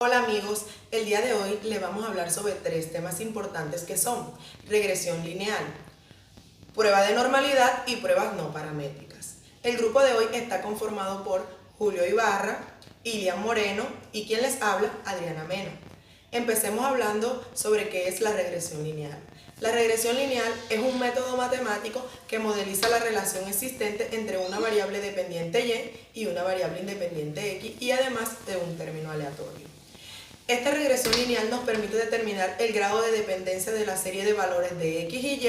Hola amigos, el día de hoy le vamos a hablar sobre tres temas importantes que son regresión lineal, prueba de normalidad y pruebas no paramétricas. El grupo de hoy está conformado por Julio Ibarra, Ilian Moreno y quien les habla, Adriana Mena. Empecemos hablando sobre qué es la regresión lineal. La regresión lineal es un método matemático que modeliza la relación existente entre una variable dependiente y una variable independiente x y además de un término aleatorio. Esta regresión lineal nos permite determinar el grado de dependencia de la serie de valores de x y y,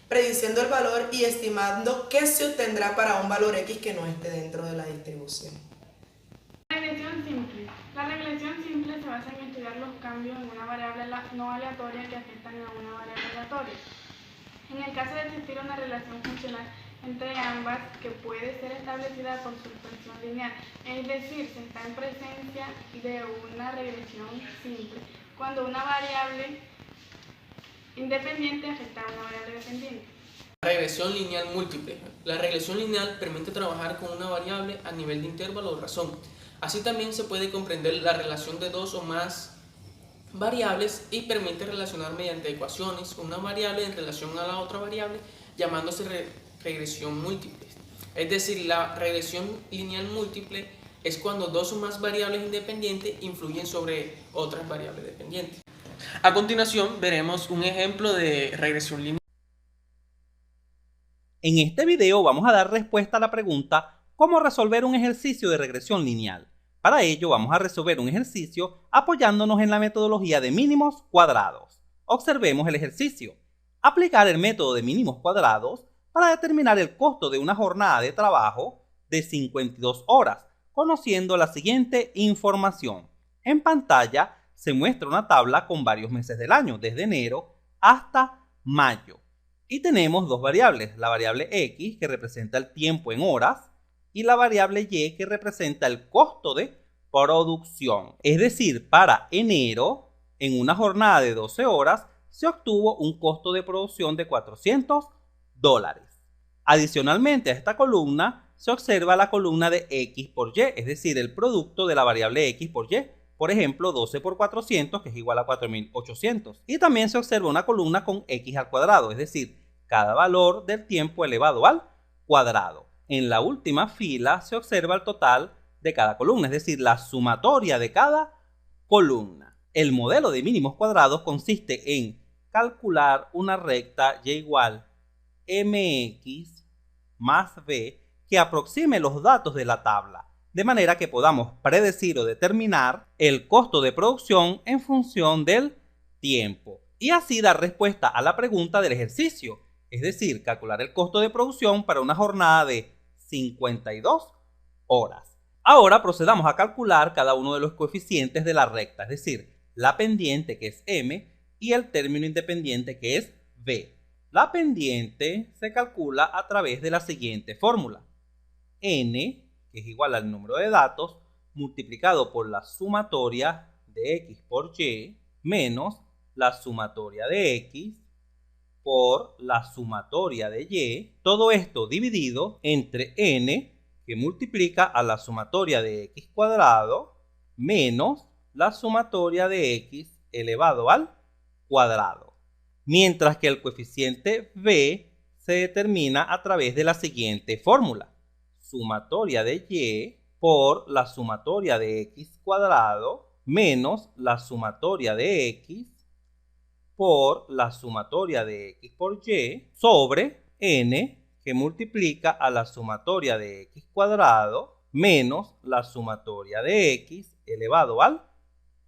prediciendo el valor y estimando qué se obtendrá para un valor x que no esté dentro de la distribución. Regresión simple. La regresión simple se basa en estudiar los cambios en una variable no aleatoria que afectan a una variable aleatoria. En el caso de existir una relación funcional entre ambas que puede ser establecida por supresión lineal, es decir, se está en presencia de una regresión simple cuando una variable independiente afecta a una variable dependiente. Regresión lineal múltiple. La regresión lineal permite trabajar con una variable a nivel de intervalo o razón. Así también se puede comprender la relación de dos o más variables y permite relacionar mediante ecuaciones una variable en relación a la otra variable, llamándose regresión múltiple. Es decir, la regresión lineal múltiple es cuando dos o más variables independientes influyen sobre otras variables dependientes. A continuación veremos un ejemplo de regresión lineal. En este video vamos a dar respuesta a la pregunta ¿cómo resolver un ejercicio de regresión lineal? Para ello vamos a resolver un ejercicio apoyándonos en la metodología de mínimos cuadrados. Observemos el ejercicio. Aplicar el método de mínimos cuadrados para determinar el costo de una jornada de trabajo de 52 horas, conociendo la siguiente información. En pantalla se muestra una tabla con varios meses del año, desde enero hasta mayo. Y tenemos dos variables, la variable x que representa el tiempo en horas y la variable y que representa el costo de producción. Es decir, para enero, en una jornada de 12 horas, se obtuvo un costo de producción de $400. Adicionalmente a esta columna, se observa la columna de x por y, es decir, el producto de la variable x por y. Por ejemplo, 12 por 400, que es igual a 4800. Y también se observa una columna con x al cuadrado, es decir, cada valor del tiempo elevado al cuadrado. En la última fila se observa el total de cada columna, es decir, la sumatoria de cada columna. El modelo de mínimos cuadrados consiste en calcular una recta y igual mx más b que aproxime los datos de la tabla, de manera que podamos predecir o determinar el costo de producción en función del tiempo y así dar respuesta a la pregunta del ejercicio, es decir, calcular el costo de producción para una jornada de 52 horas. Ahora procedamos a calcular cada uno de los coeficientes de la recta, es decir, la pendiente que es m y el término independiente que es b. La pendiente se calcula a través de la siguiente fórmula: n, que es igual al número de datos, multiplicado por la sumatoria de x por y, menos la sumatoria de x por la sumatoria de y, todo esto dividido entre n, que multiplica a la sumatoria de x cuadrado, menos la sumatoria de x elevado al cuadrado. Mientras que el coeficiente b se determina a través de la siguiente fórmula: sumatoria de y por la sumatoria de x cuadrado menos la sumatoria de x por la sumatoria de x por y sobre n, que multiplica a la sumatoria de x cuadrado menos la sumatoria de x elevado al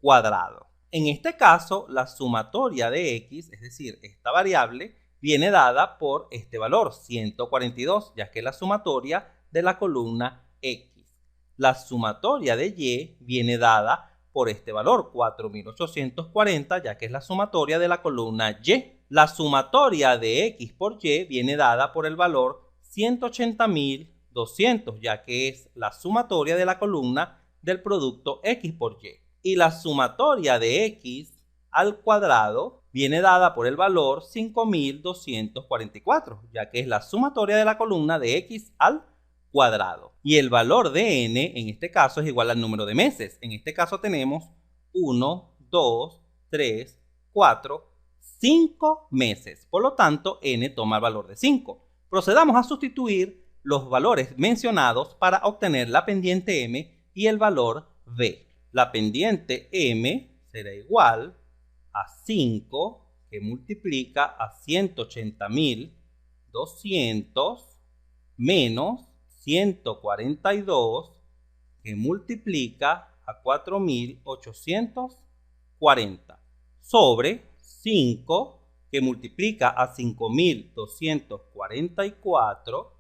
cuadrado. En este caso, la sumatoria de x, es decir, esta variable, viene dada por este valor, 142, ya que es la sumatoria de la columna x. La sumatoria de y viene dada por este valor, 4840, ya que es la sumatoria de la columna y. La sumatoria de x por y viene dada por el valor 180.200, ya que es la sumatoria de la columna del producto x por y. Y la sumatoria de x al cuadrado viene dada por el valor 5.244, ya que es la sumatoria de la columna de x al cuadrado. Y el valor de n en este caso es igual al número de meses. En este caso tenemos 1, 2, 3, 4, 5 meses. Por lo tanto, n toma el valor de 5. Procedamos a sustituir los valores mencionados para obtener la pendiente m y el valor b. La pendiente m será igual a 5 que multiplica a 180.200 menos 142 que multiplica a 4.840 sobre 5 que multiplica a 5.244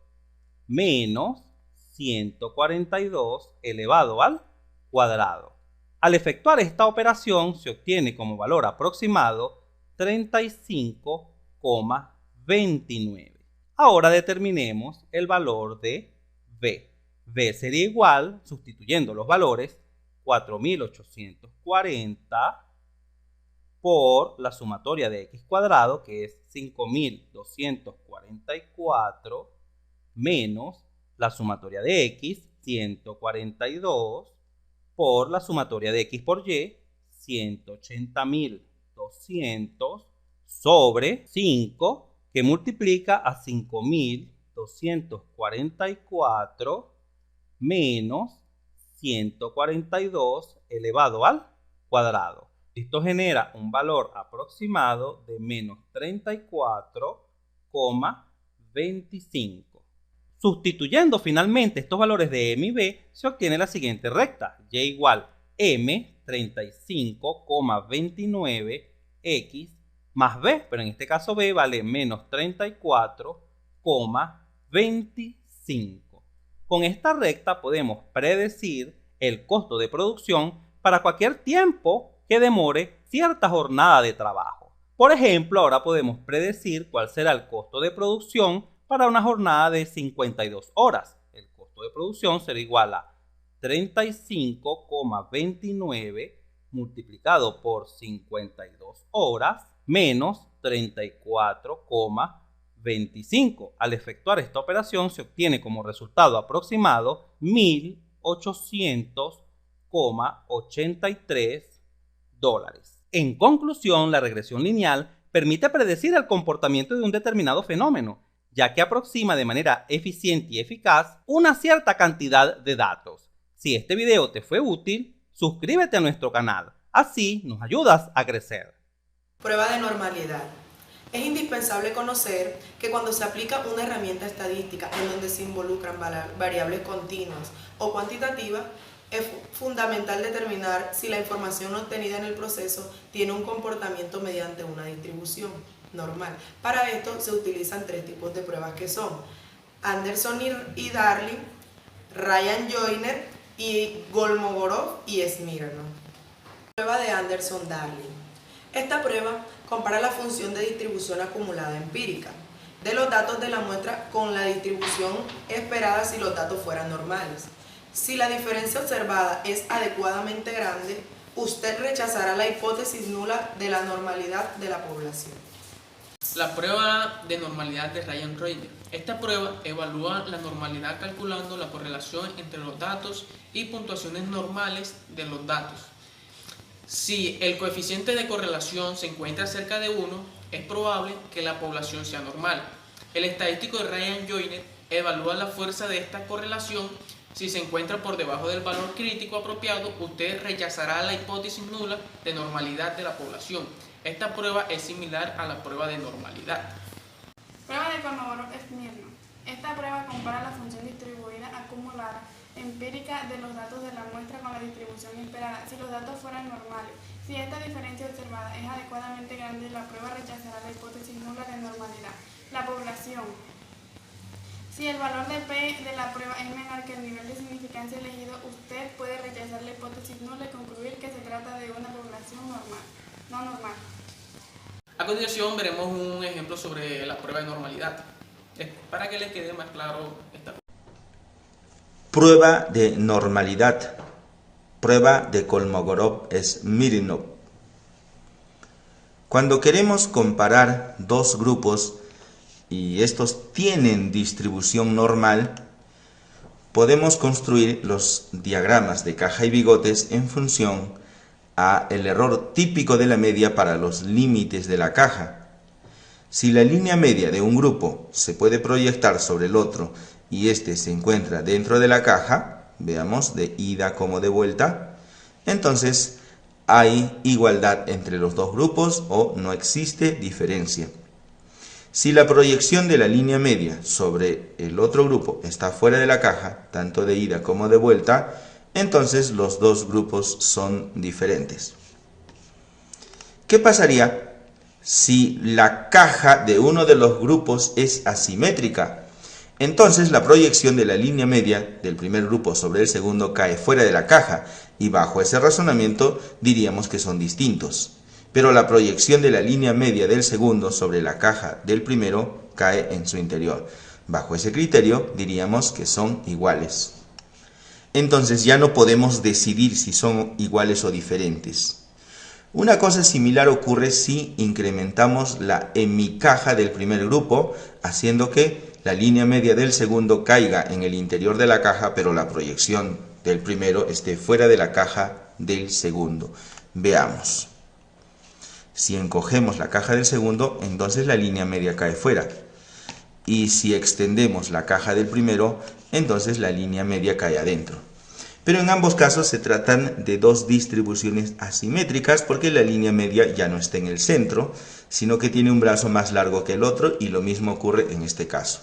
menos 142 elevado al cuadrado. Al efectuar esta operación se obtiene como valor aproximado 35,29. Ahora determinemos el valor de b. b sería igual, sustituyendo los valores, 4.840 por la sumatoria de x cuadrado, que es 5.244, menos la sumatoria de x, 142, por la sumatoria de x por y, 180.200, sobre 5, que multiplica a 5.244 menos 142 elevado al cuadrado. Esto genera un valor aproximado de menos 34,25. Sustituyendo finalmente estos valores de m y b, se obtiene la siguiente recta: y igual m 35,29x más b, pero en este caso b vale menos 34,25. Con esta recta podemos predecir el costo de producción para cualquier tiempo que demore cierta jornada de trabajo. Por ejemplo, ahora podemos predecir cuál será el costo de producción para una jornada de 52 horas. El costo de producción será igual a 35,29 multiplicado por 52 horas menos 34,25. Al efectuar esta operación se obtiene como resultado aproximado 1.800,83 dólares. En conclusión, la regresión lineal permite predecir el comportamiento de un determinado fenómeno, ya que aproxima de manera eficiente y eficaz una cierta cantidad de datos. Si este video te fue útil, suscríbete a nuestro canal, así nos ayudas a crecer. Prueba de normalidad. Es indispensable conocer que cuando se aplica una herramienta estadística en donde se involucran variables continuas o cuantitativas, es fundamental determinar si la información obtenida en el proceso tiene un comportamiento mediante una distribución normal. Para esto se utilizan tres tipos de pruebas que son Anderson y Darling, Ryan-Joyner y Kolmogorov y Smirnov. Prueba de Anderson-Darling. Esta prueba compara la función de distribución acumulada empírica de los datos de la muestra con la distribución esperada si los datos fueran normales. Si la diferencia observada es adecuadamente grande, usted rechazará la hipótesis nula de la normalidad de la población. La prueba de normalidad de Ryan-Joyner. Esta prueba evalúa la normalidad calculando la correlación entre los datos y puntuaciones normales de los datos. Si el coeficiente de correlación se encuentra cerca de 1, es probable que la población sea normal. El estadístico de Ryan-Joyner evalúa la fuerza de esta correlación. Si se encuentra por debajo del valor crítico apropiado, usted rechazará la hipótesis nula de normalidad de la población. Esta prueba es similar a la prueba de normalidad. Prueba de Kolmogorov-Smirnov. Esta prueba compara la función distribuida acumulada empírica de los datos de la muestra con la distribución esperada si los datos fueran normales. Si esta diferencia observada es adecuadamente grande, la prueba rechazará la hipótesis nula de normalidad. La población. Si el valor de P de la prueba es menor que el nivel de significancia elegido, usted puede rechazar la hipótesis nula y concluir que se trata de una población no normal. A continuación veremos un ejemplo sobre la prueba de normalidad, para que les quede más claro esta prueba de normalidad. Prueba de Kolmogorov-Smirnov. Cuando queremos comparar dos grupos y estos tienen distribución normal, podemos construir los diagramas de caja y bigotes en función al error típico de la media para los límites de la caja. Si la línea media de un grupo se puede proyectar sobre el otro y este se encuentra dentro de la caja, veamos, de ida como de vuelta, entonces hay igualdad entre los dos grupos o no existe diferencia. Si la proyección de la línea media sobre el otro grupo está fuera de la caja, tanto de ida como de vuelta, entonces los dos grupos son diferentes. ¿Qué pasaría si la caja de uno de los grupos es asimétrica? Entonces la proyección de la línea media del primer grupo sobre el segundo cae fuera de la caja y bajo ese razonamiento diríamos que son distintos. Pero la proyección de la línea media del segundo sobre la caja del primero cae en su interior. Bajo ese criterio diríamos que son iguales. Entonces ya no podemos decidir si son iguales o diferentes. Una cosa similar ocurre si incrementamos la hemicaja del primer grupo, haciendo que la línea media del segundo caiga en el interior de la caja, pero la proyección del primero esté fuera de la caja del segundo. Veamos. Si encogemos la caja del segundo, entonces la línea media cae fuera. Y si extendemos la caja del primero, entonces la línea media cae adentro. Pero en ambos casos se tratan de dos distribuciones asimétricas porque la línea media ya no está en el centro, sino que tiene un brazo más largo que el otro y lo mismo ocurre en este caso.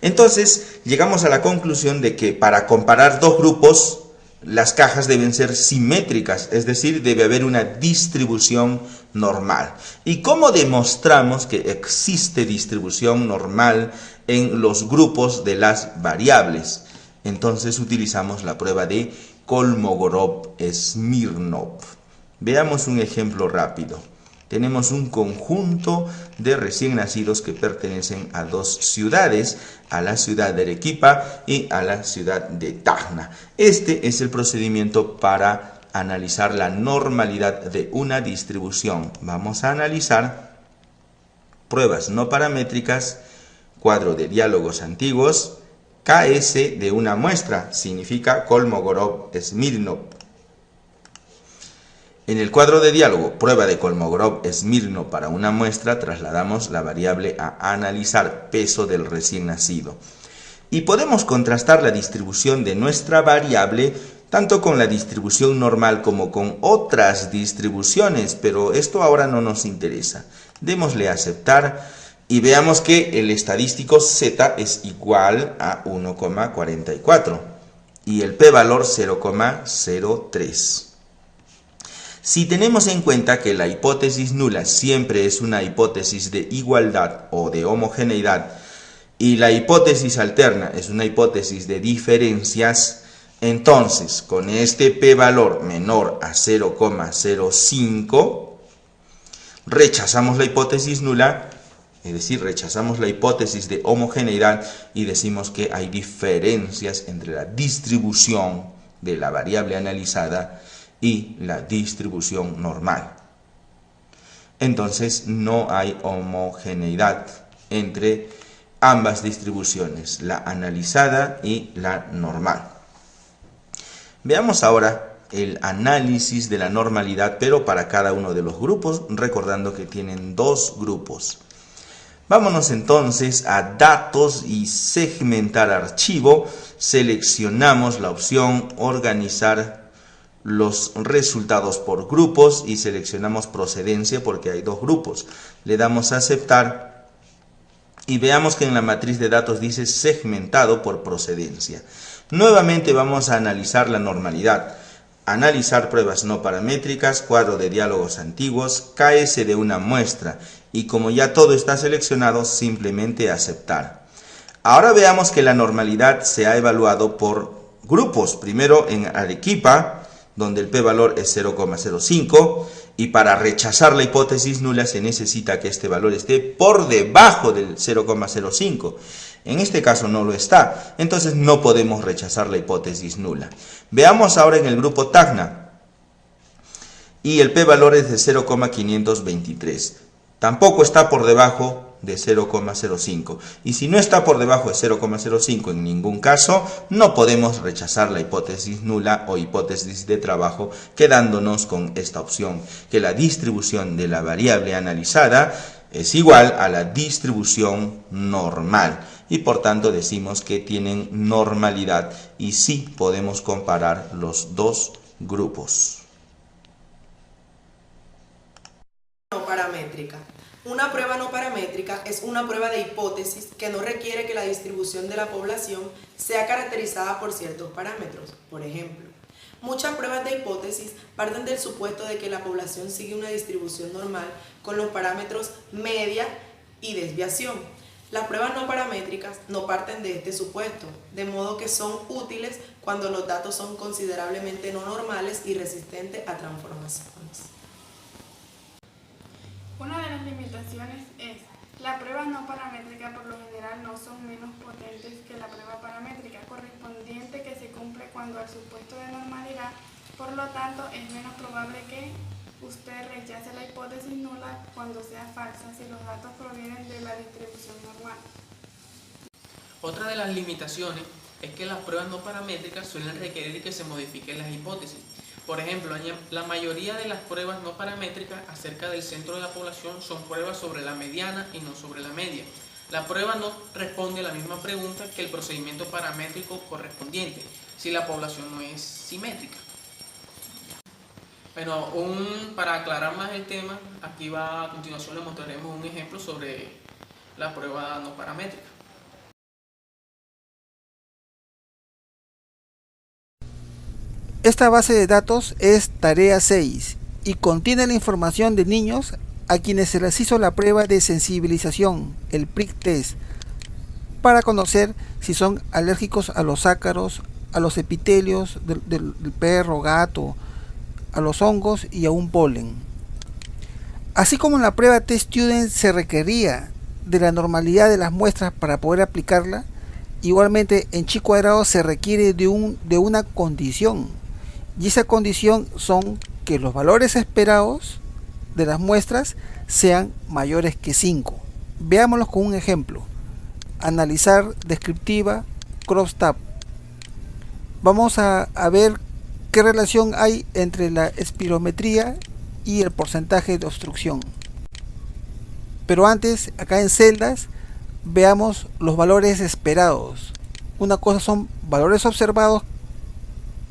Entonces llegamos a la conclusión de que para comparar dos grupos, las cajas deben ser simétricas, es decir, debe haber una distribución normal. ¿Y cómo demostramos que existe distribución normal en los grupos de las variables? Entonces utilizamos la prueba de Kolmogorov-Smirnov. Veamos un ejemplo rápido. Tenemos un conjunto de recién nacidos que pertenecen a dos ciudades, a la ciudad de Arequipa y a la ciudad de Tacna. Este es el procedimiento para analizar la normalidad de una distribución. Vamos a analizar pruebas no paramétricas, cuadro de diálogos antiguos, KS de una muestra, significa Kolmogorov-Smirnov. En el cuadro de diálogo, prueba de Kolmogorov-Smirnov para una muestra, trasladamos la variable a analizar, peso del recién nacido. Y podemos contrastar la distribución de nuestra variable tanto con la distribución normal como con otras distribuciones, pero esto ahora no nos interesa. Démosle a aceptar y veamos que el estadístico Z es igual a 1,44 y el p-valor 0,03. Si tenemos en cuenta que la hipótesis nula siempre es una hipótesis de igualdad o de homogeneidad y la hipótesis alterna es una hipótesis de diferencias, entonces con este p-valor menor a 0,05 rechazamos la hipótesis nula, es decir, rechazamos la hipótesis de homogeneidad y decimos que hay diferencias entre la distribución de la variable analizada y la distribución normal. Entonces no hay homogeneidad entre ambas distribuciones, la analizada y la normal. Veamos ahora el análisis de la normalidad, pero para cada uno de los grupos, recordando que tienen dos grupos. Vámonos entonces a datos y segmentar archivo. Seleccionamos la opción organizar los resultados por grupos y seleccionamos procedencia porque hay dos grupos. Le damos a aceptar y veamos que en la matriz de datos dice segmentado por procedencia. Nuevamente vamos a analizar la normalidad. Analizar pruebas no paramétricas, cuadro de diálogos antiguos, KS de una muestra y como ya todo está seleccionado, simplemente aceptar. Ahora veamos que la normalidad se ha evaluado por grupos. Primero en Arequipa, donde el p-valor es 0,05 y para rechazar la hipótesis nula se necesita que este valor esté por debajo del 0,05. En este caso no lo está, entonces no podemos rechazar la hipótesis nula. Veamos ahora en el grupo Tacna y el p-valor es de 0,523. Tampoco está por debajo de 0,05. Y si no está por debajo de 0,05 en ningún caso, no podemos rechazar la hipótesis nula o hipótesis de trabajo, quedándonos con esta opción, que la distribución de la variable analizada es igual a la distribución normal. Y por tanto decimos que tienen normalidad y sí podemos comparar los dos grupos. No paramétrica. Una prueba no paramétrica es una prueba de hipótesis que no requiere que la distribución de la población sea caracterizada por ciertos parámetros. Por ejemplo, muchas pruebas de hipótesis parten del supuesto de que la población sigue una distribución normal con los parámetros media y desviación. Las pruebas no paramétricas no parten de este supuesto, de modo que son útiles cuando los datos son considerablemente no normales y resistentes a transformaciones. Una de las limitaciones es, las pruebas no paramétricas por lo general no son menos potentes que la prueba paramétrica correspondiente que se cumple cuando al supuesto de normalidad, por lo tanto es menos probable que usted rechace la hipótesis nula cuando sea falsa si los datos provienen de la distribución normal. Otra de las limitaciones es que las pruebas no paramétricas suelen requerir que se modifiquen las hipótesis. Por ejemplo, la mayoría de las pruebas no paramétricas acerca del centro de la población son pruebas sobre la mediana y no sobre la media. La prueba no responde a la misma pregunta que el procedimiento paramétrico correspondiente, si la población no es simétrica. Bueno, para aclarar más el tema, aquí a continuación le mostraremos un ejemplo sobre la prueba no paramétrica. Esta base de datos es tarea 6 y contiene la información de niños a quienes se les hizo la prueba de sensibilización, el prick test, para conocer si son alérgicos a los ácaros, a los epitelios del perro, gato, a los hongos y a un polen. Así como en la prueba Test Student se requería de la normalidad de las muestras para poder aplicarla, igualmente en chi cuadrado se requiere de una condición, y esa condición son que los valores esperados de las muestras sean mayores que 5. Veámoslos con un ejemplo. Analizar descriptiva, crosstab. Vamos a ver qué relación hay entre la espirometría y el porcentaje de obstrucción. Pero antes, acá en celdas, veamos los valores esperados. Una cosa son valores observados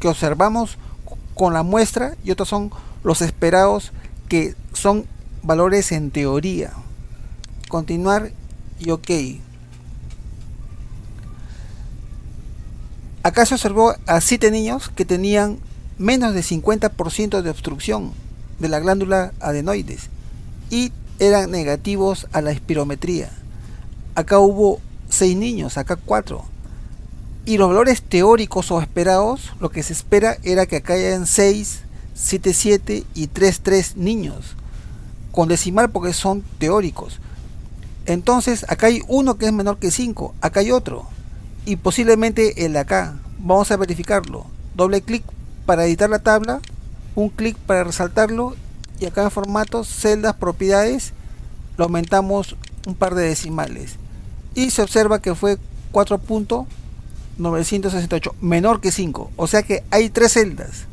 que observamos con la muestra y otros son los esperados que son valores en teoría. Continuar y OK. Acá se observó a 7 niños que tenían menos de 50% de obstrucción de la glándula adenoides y eran negativos a la espirometría. Acá hubo 6 niños, acá 4. Y los valores teóricos o esperados, lo que se espera era que acá hayan 6, 7, 7 y 3, 3 niños. Con decimal porque son teóricos. Entonces acá hay uno que es menor que 5, acá hay otro. Y posiblemente el de acá. Vamos a verificarlo. Doble clic para editar la tabla, un clic para resaltarlo y acá en formatos, celdas, propiedades, lo aumentamos un par de decimales. Y se observa que fue 4.968, menor que 5. O sea que hay 3 celdas.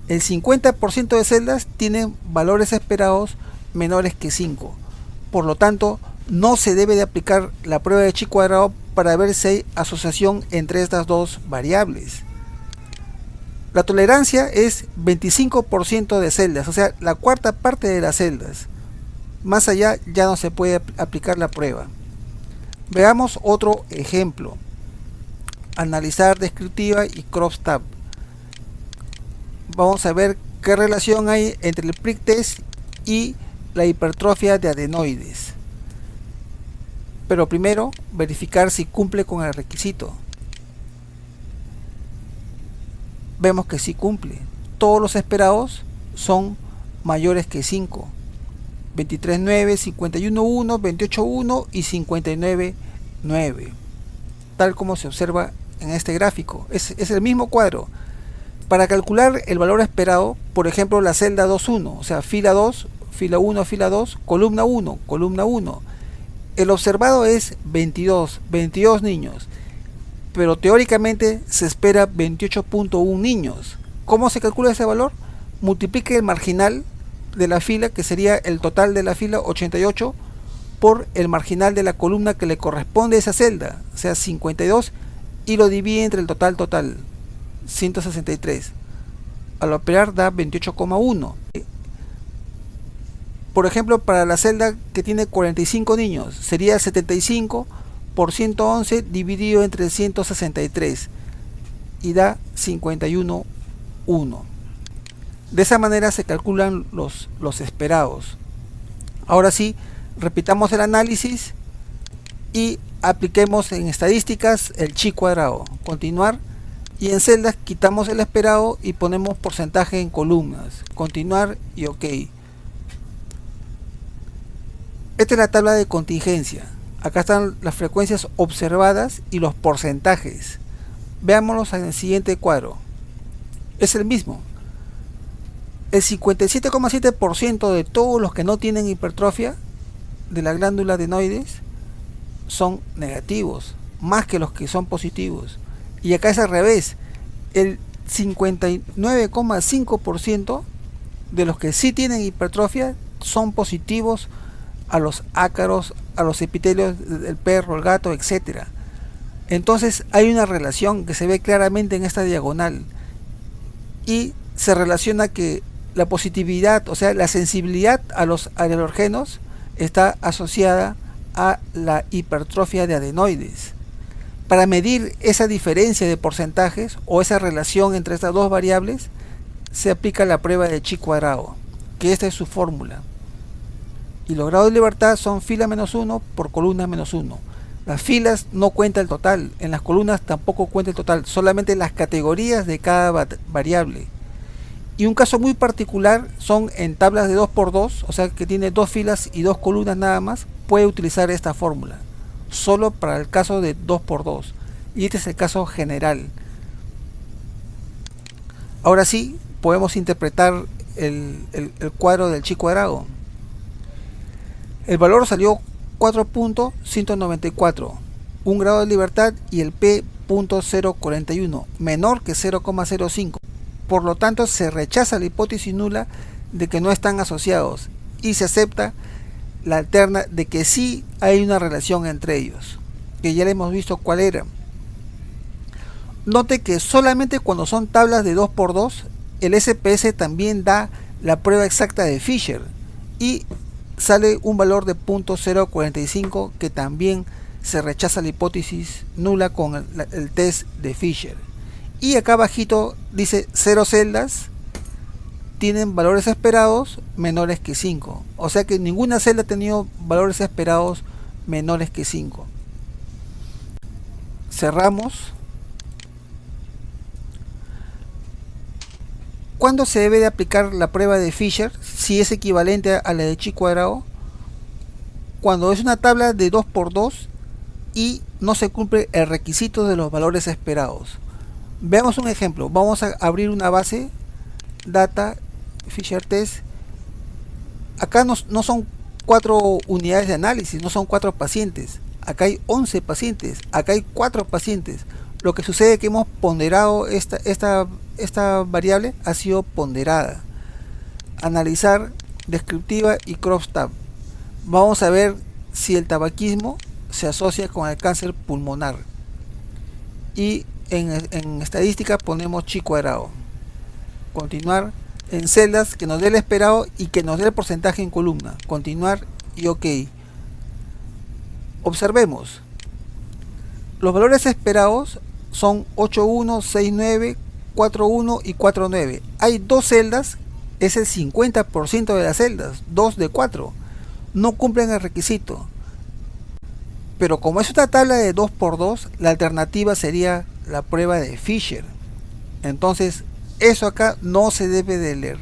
El 50% de celdas tienen valores esperados menores que 5. Por lo tanto, no se debe de aplicar la prueba de chi cuadrado para ver si hay asociación entre estas dos variables. La tolerancia es 25% de celdas, o sea, la cuarta parte de las celdas. Más allá ya no se puede aplicar la prueba. Veamos otro ejemplo. Analizar descriptiva y crosstab. Vamos a ver qué relación hay entre el prick test y la hipertrofia de adenoides. Pero primero, verificar si cumple con el requisito. Vemos que sí cumple. Todos los esperados son mayores que 5. 23.9, 51.1, 28.1 y 59.9. Tal como se observa en este gráfico. Es el mismo cuadro. Para calcular el valor esperado, por ejemplo, la celda 2.1, o sea, fila 2, fila 1, fila 2, columna 1, columna 1. El observado es 22 niños, pero teóricamente se espera 28.1 niños. ¿Cómo se calcula ese valor? Multiplique el marginal de la fila, que sería el total de la fila 88, por el marginal de la columna que le corresponde a esa celda, o sea 52, y lo divide entre el total 163. Al operar da 28,1. Por ejemplo, para la celda que tiene 45 niños, sería 75 por 111 dividido entre 163 y da 51,1. De esa manera se calculan los esperados. Ahora sí, repitamos el análisis y apliquemos en estadísticas el chi cuadrado. Continuar, y en celdas quitamos el esperado y ponemos porcentaje en columnas. Continuar y OK. Esta es la tabla de contingencia. Acá están las frecuencias observadas y los porcentajes. Veámoslos en el siguiente cuadro. Es el mismo. El 57,7% de todos los que no tienen hipertrofia de la glándula adenoides son negativos, más que los que son positivos. Y acá es al revés. El 59,5% de los que sí tienen hipertrofia son positivos a los ácaros, a los epitelios del perro, el gato, etc. Entonces hay una relación que se ve claramente en esta diagonal y se relaciona que la positividad, o sea, la sensibilidad a los alergenos está asociada a la hipertrofia de adenoides. Para medir esa diferencia de porcentajes o esa relación entre estas dos variables, se aplica la prueba de chi cuadrado, que esta es su fórmula. Y los grados de libertad son fila menos 1 por columna menos 1. Las filas no cuenta el total, en las columnas tampoco cuenta el total, solamente las categorías de cada variable. Y un caso muy particular son en tablas de 2×2, o sea que tiene 2 filas y 2 columnas nada más, puede utilizar esta fórmula, solo para el caso de 2×2. Y este es el caso general. Ahora sí, podemos interpretar el cuadro del chi cuadrado. El valor salió 4.194, un grado de libertad, y el P.041, menor que 0,05. Por lo tanto, se rechaza la hipótesis nula de que no están asociados y se acepta la alterna de que sí hay una relación entre ellos, que ya le hemos visto cuál era. Note que solamente cuando son tablas de 2×2, el SPS también da la prueba exacta de Fisher y sale un valor de 0.045, que también se rechaza la hipótesis nula con el test de Fisher. Y acá abajito dice 0 celdas tienen valores esperados menores que 5, o sea que ninguna celda ha tenido valores esperados menores que 5. Cerramos. ¿Cuándo se debe de aplicar la prueba de Fisher si es equivalente a la de chi cuadrado? Cuando es una tabla de 2×2 y no se cumple el requisito de los valores esperados. Veamos un ejemplo. Vamos a abrir una base, data, Fisher test. Acá no son 4 unidades de análisis, no son 4 pacientes. Acá hay 11 pacientes, acá hay 4 pacientes. Lo que sucede es que hemos ponderado esta variable, ha sido ponderada. Analizar, descriptiva y crosstab. Vamos a ver si el tabaquismo se asocia con el cáncer pulmonar. Y en estadística ponemos chi cuadrado. Continuar. En celdas que nos dé el esperado y que nos dé el porcentaje en columna. Continuar y OK. Observemos. Los valores esperados son 8,1, 6,9, 4,1 y 4,9. Hay 2 celdas, es el 50% de las celdas, 2 de 4. No cumplen el requisito. Pero como es una tabla de 2×2, la alternativa sería la prueba de Fisher. Entonces, eso acá no se debe de leer.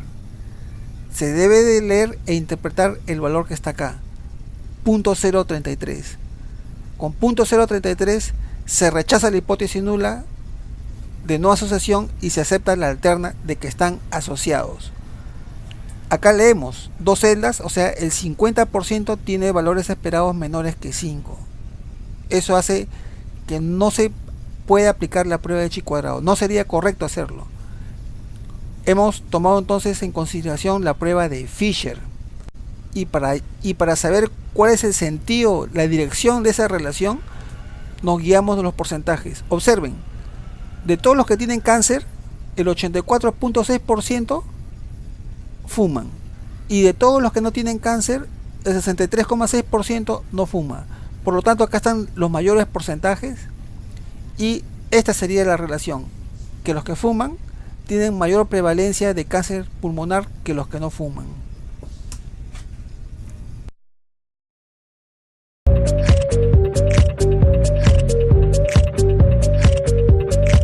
Se debe de leer e interpretar el valor que está acá, 0.033. Con 0.033 se rechaza la hipótesis nula de no asociación y se acepta la alterna de que están asociados. Acá leemos 2 celdas, o sea, el 50% tiene valores esperados menores que 5. Eso hace que no se pueda aplicar la prueba de chi cuadrado. No sería correcto hacerlo. Hemos tomado entonces en consideración la prueba de Fisher. Y para saber cuál es el sentido, la dirección de esa relación, nos guiamos de los porcentajes. Observen, de todos los que tienen cáncer, el 84.6% fuman. Y de todos los que no tienen cáncer, el 63.6% no fuma. Por lo tanto, acá están los mayores porcentajes. Y esta sería la relación, que los que fuman tienen mayor prevalencia de cáncer pulmonar que los que no fuman.